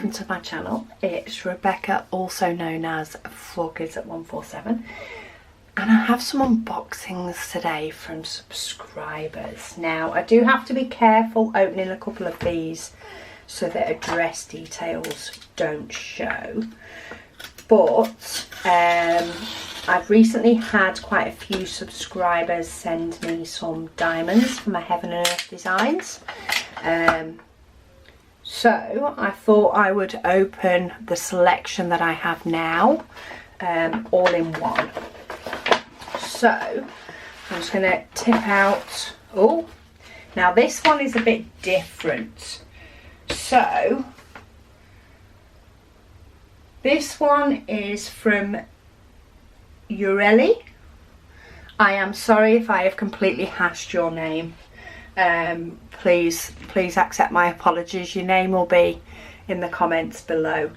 welcome to my channel. It's Rebecca, also known as 4Kids at 147, and I have some unboxings today from subscribers. Now I do have to be careful opening a couple of these so that address details don't show, but I've recently had quite a few subscribers send me some diamonds for my Heaven and Earth designs. So I thought I would open the selection that I have now all in one. So I'm just going to tip out. Oh, now this one is a bit different. So this one is from Yureli. I am sorry if I have completely hashed your name. Please accept my apologies. Your name will be in the comments below.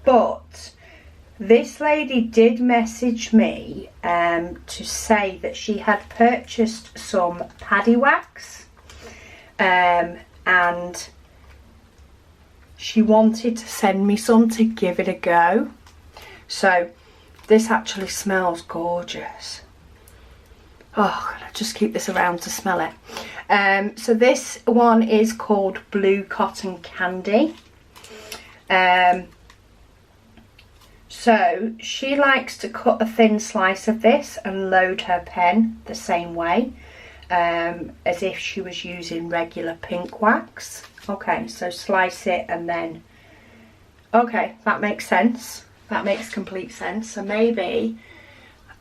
But this lady did message me to say that she had purchased some paddy wax and she wanted to send me some to give it a go. So this actually smells gorgeous. Oh, can I just keep this around to smell it? So this one is called Blue Cotton Candy. So she likes to cut a thin slice of this and load her pen the same way, as if she was using regular pink wax. Okay, so slice it and then, okay, that makes sense. That makes complete sense. So maybe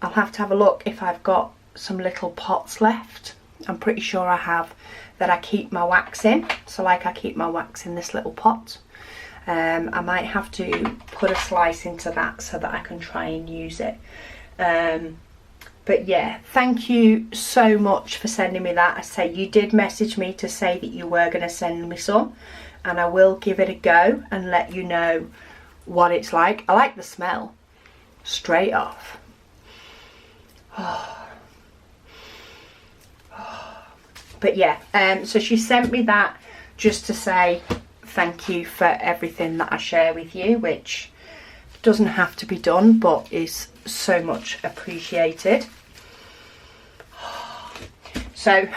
I'll have to have a look if I've got some little pots left. I'm pretty sure I have, that I keep my wax in. So like I keep my wax in this little pot. I might have to put a slice into that so that I can try and use it. But yeah, thank you so much for sending me that. I say you did message me to say that you were going to send me some, and I will give it a go and let you know what it's like. I like the smell straight off. But yeah, so she sent me that just to say thank you for everything that I share with you, which doesn't have to be done but is so much appreciated. So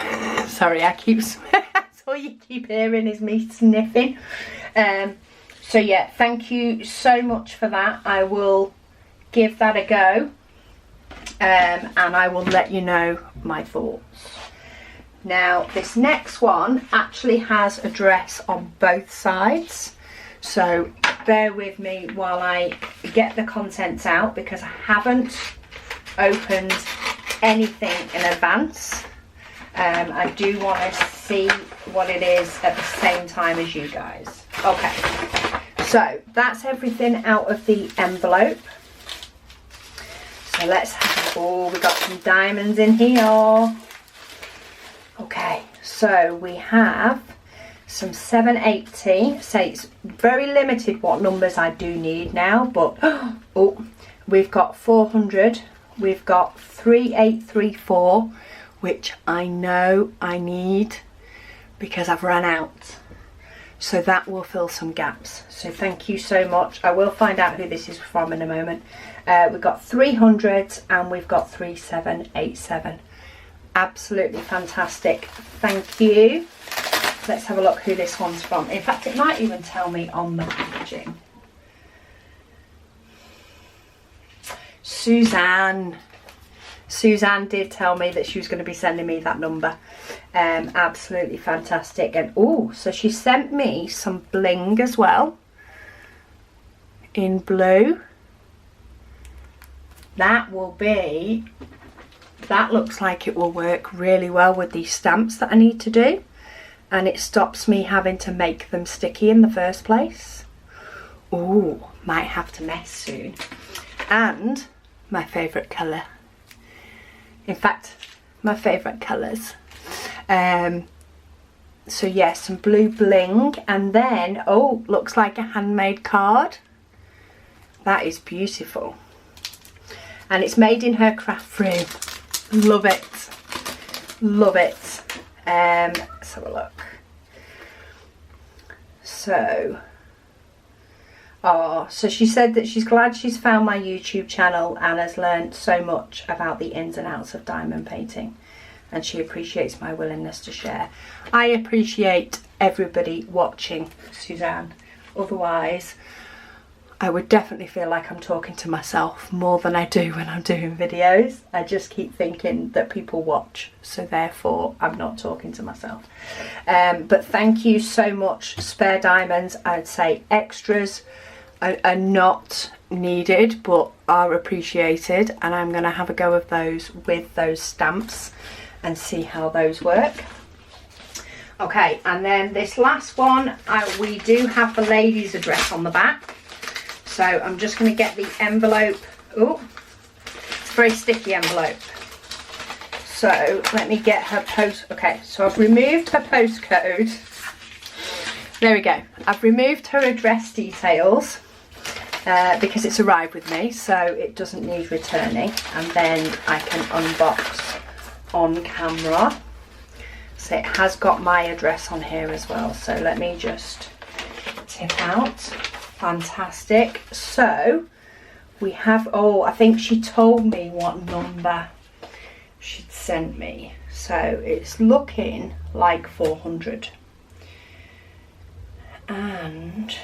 sorry, I keep that's all you keep hearing is me sniffing. So yeah, thank you so much for that. I will give that a go, and I will let you know my thoughts. Now this next one actually has a dress on both sides, so bear with me while I get the contents out, because I haven't opened anything in advance. I do want to see what it is at the same time as you guys. Okay, so that's everything out of the envelope. So let's have, oh, we got some diamonds in here. Okay, so we have some 780. Say it's very limited what numbers I do need now, but oh, we've got 400. We've got 3834, which I know I need because I've run out. So that will fill some gaps. So thank you so much. I will find out who this is from in a moment. We've got 300 and we've got 3787. Absolutely fantastic. Thank you. Let's have a look who this one's from. In fact, it might even tell me on the packaging. Suzanne. Suzanne did tell me that she was going to be sending me that number. Absolutely fantastic. And oh, so she sent me some bling as well in blue. That will be, that looks like it will work really well with these stamps that I need to do, and it stops me having to make them sticky in the first place. Oh, might have to mess soon. And my favourite colour. In fact, my favourite colours. So yes, some blue bling, and then, oh, looks like a handmade card. That is beautiful. And it's made in her craft room. Love it. Love it. Let's have a look. So, oh, so she said that she's glad she's found my YouTube channel and has learned so much about the ins and outs of diamond painting, and she appreciates my willingness to share. I appreciate everybody watching, Suzanne. Otherwise, I would definitely feel like I'm talking to myself more than I do when I'm doing videos. I just keep thinking that people watch, so therefore I'm not talking to myself. But thank you so much. Spare diamonds, I'd say extras are not needed but are appreciated, and I'm going to have a go of those with those stamps and see how those work. Okay, and then this last one, we do have the lady's address on the back. So I'm just going to get the envelope. Oh, it's a very sticky envelope. So let me get her post. Okay, so I've removed her postcode. There we go. I've removed her address details because it's arrived with me, so it doesn't need returning. And then I can unbox on camera. So it has got my address on here as well. So let me just tip out. Fantastic. So we have, oh, I think she told me what number she'd sent me. So it's looking like 400. And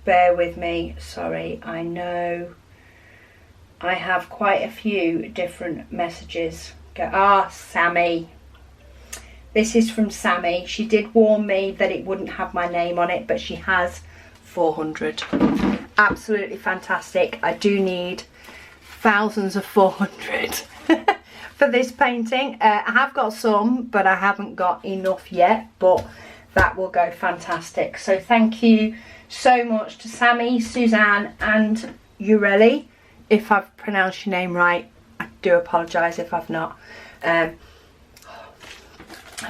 bear with me, sorry, I know I have quite a few different messages. Sammi. This is from Sammi. She did warn me that it wouldn't have my name on it, but she has 400. Absolutely fantastic. I do need thousands of 400 for this painting. I have got some, but I haven't got enough yet, but that will go fantastic. So thank you so much to Sammi, Suzanne and Yureli. If I've pronounced your name right, I do apologise if I've not.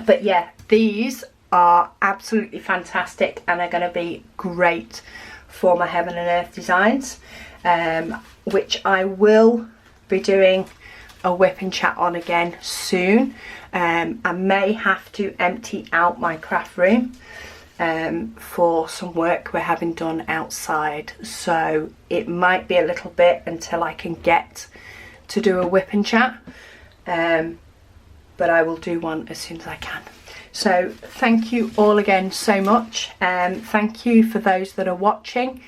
But yeah, these are absolutely fantastic and are going to be great for my Heaven and Earth designs, which I will be doing a whip and chat on again soon. I may have to empty out my craft room for some work we're having done outside, so it might be a little bit until I can get to do a whip and chat, but I will do one as soon as I can. So thank you all again so much. Thank you for those that are watching.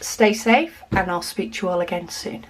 Stay safe, and I'll speak to you all again soon.